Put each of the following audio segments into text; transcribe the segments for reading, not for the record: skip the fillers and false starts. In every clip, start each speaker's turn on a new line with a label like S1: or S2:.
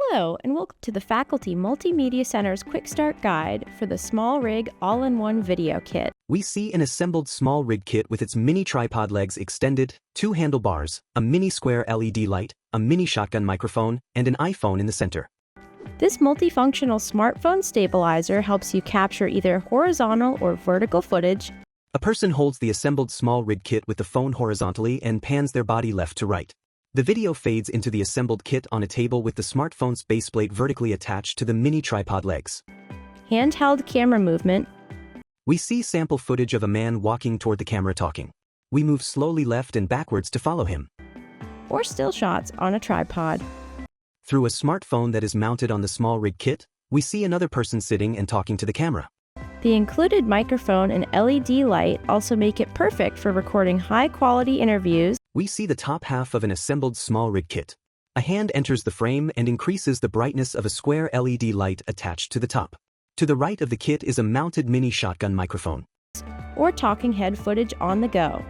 S1: Hello, and welcome to the Faculty Multimedia Center's Quick Start Guide for the Small Rig All-in-One Video Kit.
S2: We see an assembled small rig kit with its mini tripod legs extended, 2 handlebars, a mini square LED light, a mini shotgun microphone, and an iPhone in the center.
S1: This multifunctional smartphone stabilizer helps you capture either horizontal or vertical footage.
S2: A person holds the assembled small rig kit with the phone horizontally and pans their body left to right. The video fades into the assembled kit on a table with the smartphone's baseplate vertically attached to the mini tripod legs.
S1: Handheld camera movement.
S2: We see sample footage of a man walking toward the camera talking. We move slowly left and backwards to follow him.
S1: Or still shots on a tripod.
S2: Through a smartphone that is mounted on the small rig kit, we see another person sitting and talking to the camera.
S1: The included microphone and LED light also make it perfect for recording high-quality interviews.
S2: We see the top half of an assembled small rig kit. A hand enters the frame and increases the brightness of a square LED light attached to the top. To the right of the kit is a mounted mini shotgun microphone.
S1: Or talking head footage on the go.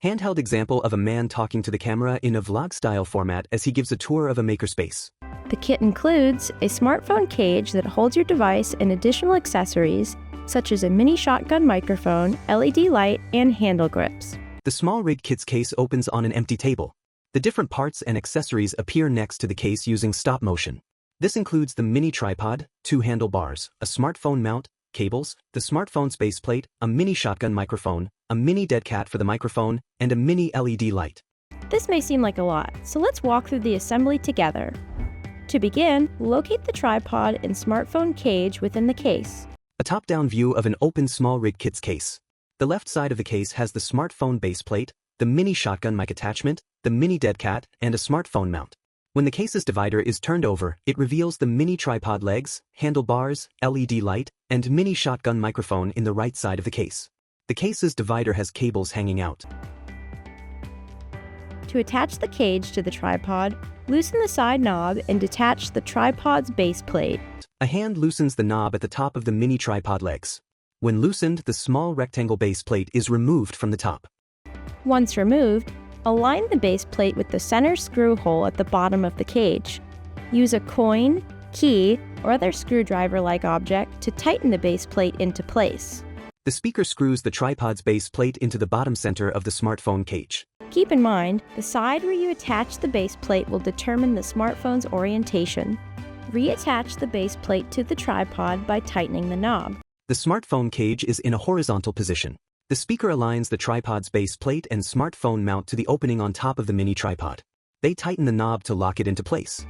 S2: Handheld example of a man talking to the camera in a vlog-style format as he gives a tour of a makerspace.
S1: The kit includes a smartphone cage that holds your device and additional accessories, such as a mini shotgun microphone, LED light, and handle grips.
S2: The small rig kit's case opens on an empty table. The different parts and accessories appear next to the case using stop motion. This includes the mini tripod, 2 handlebars, a smartphone mount, cables, the smartphone's baseplate, a mini shotgun microphone, a mini dead cat for the microphone, and a mini LED light.
S1: This may seem like a lot, so let's walk through the assembly together. To begin, locate the tripod and smartphone cage within the case.
S2: A top-down view of an open small rig kit's case. The left side of the case has the smartphone baseplate, the mini shotgun mic attachment, the mini dead cat, and a smartphone mount. When the case's divider is turned over, it reveals the mini tripod legs, handlebars, LED light, and mini shotgun microphone in the right side of the case. The case's divider has cables hanging out.
S1: To attach the cage to the tripod, loosen the side knob and detach the tripod's base plate.
S2: A hand loosens the knob at the top of the mini tripod legs. When loosened, the small rectangle base plate is removed from the top.
S1: Once removed, align the base plate with the center screw hole at the bottom of the cage. Use a coin, key, or other screwdriver-like object to tighten the base plate into place.
S2: The speaker screws the tripod's base plate into the bottom center of the smartphone cage.
S1: Keep in mind, the side where you attach the base plate will determine the smartphone's orientation. Reattach the base plate to the tripod by tightening the knob.
S2: The smartphone cage is in a horizontal position. The speaker aligns the tripod's base plate and smartphone mount to the opening on top of the mini tripod. They tighten the knob to lock it into place.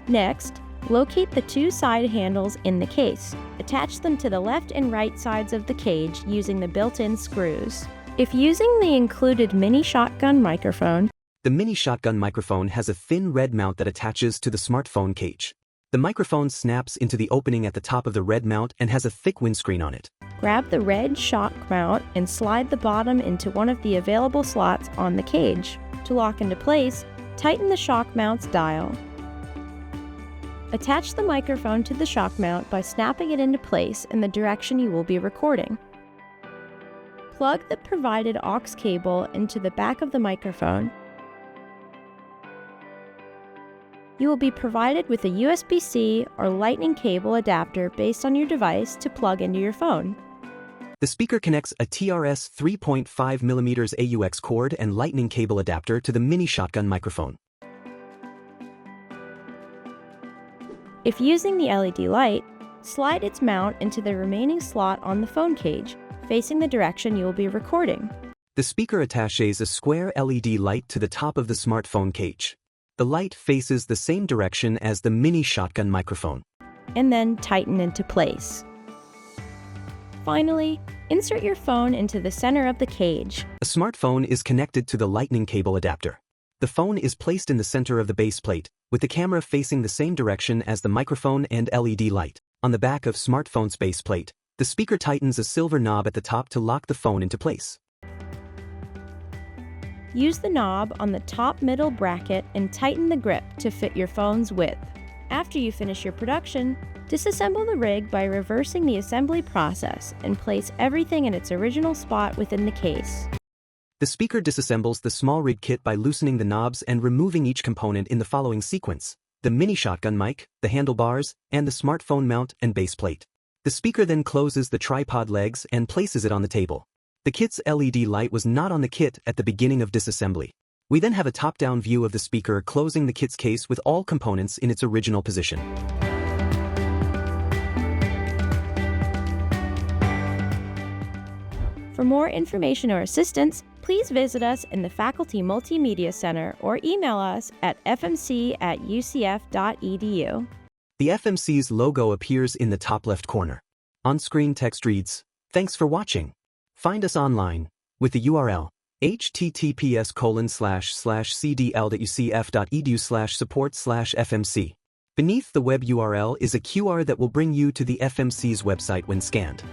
S1: Next, locate the 2 side handles in the case. Attach them to the left and right sides of the cage using the built-in screws. If using the included mini shotgun microphone,
S2: the mini shotgun microphone has a thin red mount that attaches to the smartphone cage. The microphone snaps into the opening at the top of the red mount and has a thick windscreen on it.
S1: Grab the red shock mount and slide the bottom into one of the available slots on the cage. To lock into place, tighten the shock mount's dial. Attach the microphone to the shock mount by snapping it into place in the direction you will be recording. Plug the provided aux cable into the back of the microphone. You will be provided with a USB-C or Lightning cable adapter based on your device to plug into your phone.
S2: The speaker connects a TRS 3.5mm AUX cord and Lightning cable adapter to the mini shotgun microphone.
S1: If using the LED light, slide its mount into the remaining slot on the phone cage, facing the direction you will be recording.
S2: The speaker attaches a square LED light to the top of the smartphone cage. The light faces the same direction as the mini shotgun microphone.
S1: And then tighten into place. Finally, insert your phone into the center of the cage.
S2: A smartphone is connected to the Lightning cable adapter. The phone is placed in the center of the base plate, with the camera facing the same direction as the microphone and LED light. On the back of smartphone's base plate, the speaker tightens a silver knob at the top to lock the phone into place.
S1: Use the knob on the top middle bracket and tighten the grip to fit your phone's width. After you finish your production, disassemble the rig by reversing the assembly process and place everything in its original spot within the case.
S2: The speaker disassembles the small rig kit by loosening the knobs and removing each component in the following sequence. the mini shotgun mic, the handlebars, and the smartphone mount and base plate. The speaker then closes the tripod legs and places it on the table. The kit's LED light was not on the kit at the beginning of disassembly. We then have a top-down view of the speaker closing the kit's case with all components in its original position.
S1: For more information or assistance, please visit us in the Faculty Multimedia Center or email us at fmc@ucf.edu.
S2: The FMC's logo appears in the top left corner. On-screen text reads, "Thanks for watching." Find us online with the URL https://cdl.ucf.edu/support/fmc. Beneath the web URL is a QR that will bring you to the FMC's website when scanned.